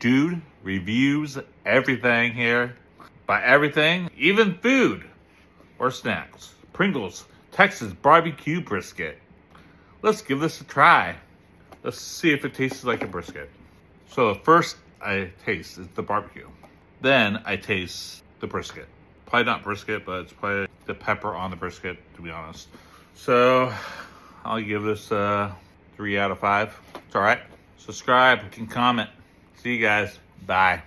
dude reviews everything here. By everything, even food or snacks. Pringles Texas BBQ Brisket. Let's give this a try. Let's see if it tastes like a brisket. So first I taste is the barbecue. Then I taste the brisket. Probably not brisket, but it's probably the pepper on the brisket, to be honest. So I'll give this a 3 out of 5. It's all right. Subscribe and comment. See you guys. Bye.